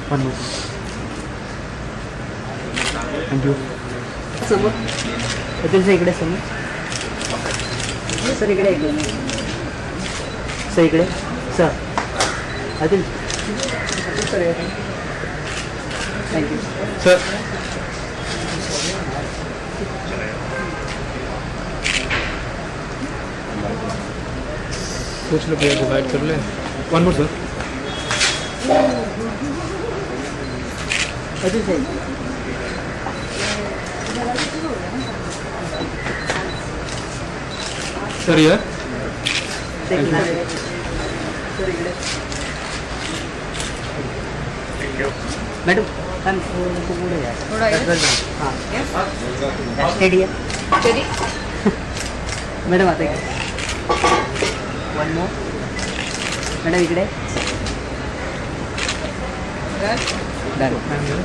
One more thank you समोर Atul sir इकडे समोर सर इकडे सर इकडे sir Atul sir thank you sir कुछ लोग डिवाइड कर ले one more sir Atul sir sir यार मैडम मैम पुढे या थोड़ा हां स्टेडी आहे मैडम आता इकडे वन मोर मैडम इकडे डन थँक्यू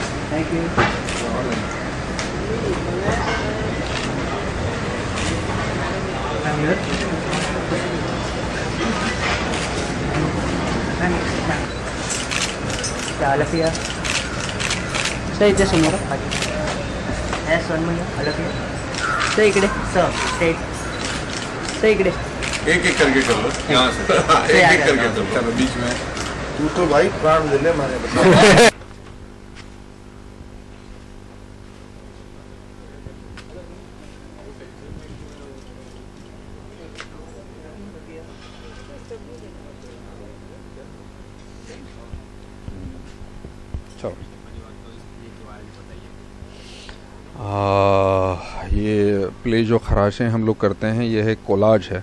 अलफिया सर इथे समोर एस वन म्हणजे अलफिया सर इकडे सर स्टेट सर इकडे एक एक करके कर लो यहाँ से एक एक करके कर लो चलो बीच में तू तो भाई प्राण ले ले हमारे ये प्ले जो खराशें हम लोग करते हैं ये है कोलाज है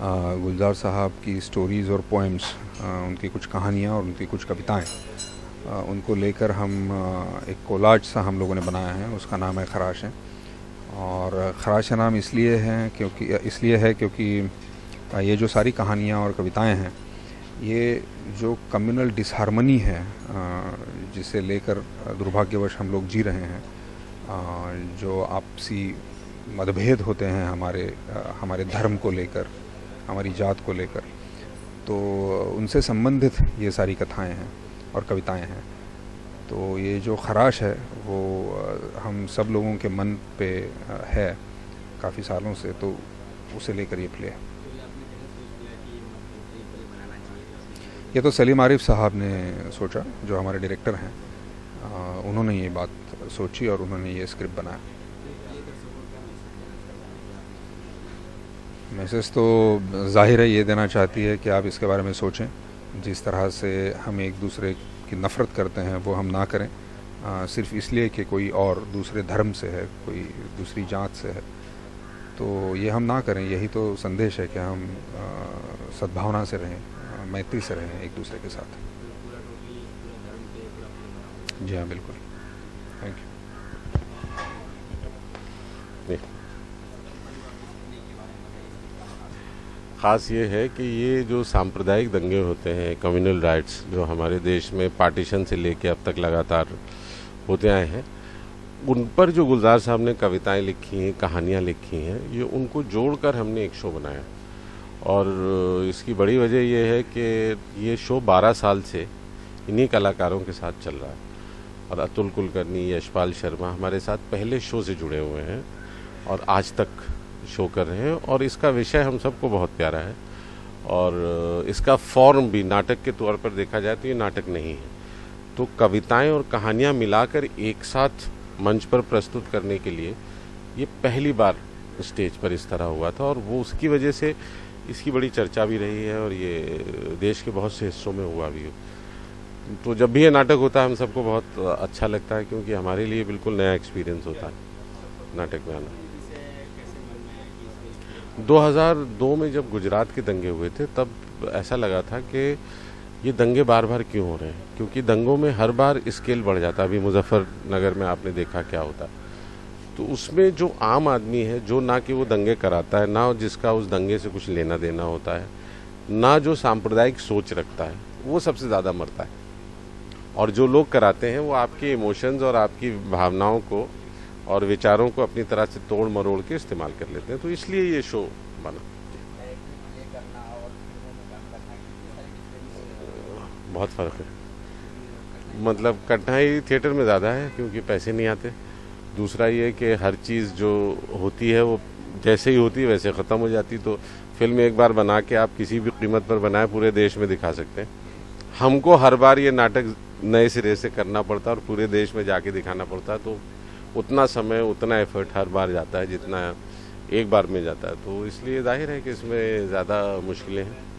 गुलजार साहब की स्टोरीज़ और पोएम्स उनकी कुछ कहानियाँ और उनकी कुछ कविताएं उनको लेकर हम एक कोलाज सा हम लोगों ने बनाया है, उसका नाम है खराशें। और खराशें नाम इसलिए है क्योंकि ये जो सारी कहानियाँ और कविताएं हैं ये जो कम्युनल डिसहार्मनी है जिसे लेकर दुर्भाग्यवश हम लोग जी रहे हैं, जो आपसी मतभेद होते हैं हमारे धर्म को लेकर, हमारी जात को लेकर, तो उनसे संबंधित ये सारी कथाएं हैं और कविताएं हैं। तो ये जो खराश है वो हम सब लोगों के मन पे है काफ़ी सालों से, तो उसे लेकर ये प्ले है। ये तो सलीम आरिफ साहब ने सोचा, जो हमारे डायरेक्टर हैं, उन्होंने ये बात सोची और उन्होंने ये स्क्रिप्ट बनाया। मैसेज तो जाहिर है ये देना चाहती है कि आप इसके बारे में सोचें, जिस तरह से हम एक दूसरे की नफ़रत करते हैं वो हम ना करें, सिर्फ़ इसलिए कि कोई और दूसरे धर्म से है, कोई दूसरी जात से है, तो ये हम ना करें। यही तो संदेश है कि हम सद्भावना से रहें, मैत्री से रहें एक दूसरे के साथ। जी हाँ, बिल्कुल। Thank you. ख़ास ये है कि ये जो सांप्रदायिक दंगे होते हैं, कम्युनल राइट्स, जो हमारे देश में पार्टीशन से लेके अब तक लगातार होते आए हैं, उन पर जो गुलजार साहब ने कविताएं लिखी हैं, कहानियां लिखी हैं, ये उनको जोड़कर हमने एक शो बनाया। और इसकी बड़ी वजह ये है कि ये शो 12 साल से इन्हीं कलाकारों के साथ चल रहा है। और अतुल कुलकर्णी, यशपाल शर्मा हमारे साथ पहले शो से जुड़े हुए हैं और आज तक शो कर रहे हैं। और इसका विषय हम सबको बहुत प्यारा है और इसका फॉर्म भी नाटक के तौर पर देखा जाए तो ये नाटक नहीं है। तो कविताएं और कहानियां मिलाकर एक साथ मंच पर प्रस्तुत करने के लिए ये पहली बार स्टेज पर इस तरह हुआ था और वो उसकी वजह से इसकी बड़ी चर्चा भी रही है और ये देश के बहुत से हिस्सों में हुआ भी है। तो जब भी ये नाटक होता है हम सबको बहुत अच्छा लगता है, क्योंकि हमारे लिए बिल्कुल नया एक्सपीरियंस होता है नाटक में आना। 2002 में जब गुजरात के दंगे हुए थे तब ऐसा लगा था कि ये दंगे बार बार क्यों हो रहे हैं, क्योंकि दंगों में हर बार स्केल बढ़ जाता है। अभी मुजफ्फरनगर में आपने देखा क्या होता, तो उसमें जो आम आदमी है, जो ना कि वो दंगे कराता है, ना जिसका उस दंगे से कुछ लेना देना होता है, ना जो सांप्रदायिक सोच रखता है, वो सबसे ज़्यादा मरता है। और जो लोग कराते हैं वो आपके इमोशंस और आपकी भावनाओं को और विचारों को अपनी तरह से तोड़ मरोड़ के इस्तेमाल कर लेते हैं। तो इसलिए ये शो बना। बहुत फ़र्क है। मतलब कठिनाई थिएटर में ज़्यादा है क्योंकि पैसे नहीं आते। दूसरा ये कि हर चीज़ जो होती है वो जैसे ही होती है वैसे ख़त्म हो जाती। तो फिल्म एक बार बना के आप किसी भी कीमत पर बनाए पूरे देश में दिखा सकते हैं। हमको हर बार ये नाटक नए सिरे से करना पड़ता है और पूरे देश में जाके दिखाना पड़ता है। तो उतना समय उतना एफर्ट हर बार जाता है जितना एक बार में जाता है। तो इसलिए जाहिर है कि इसमें ज़्यादा मुश्किलें हैं।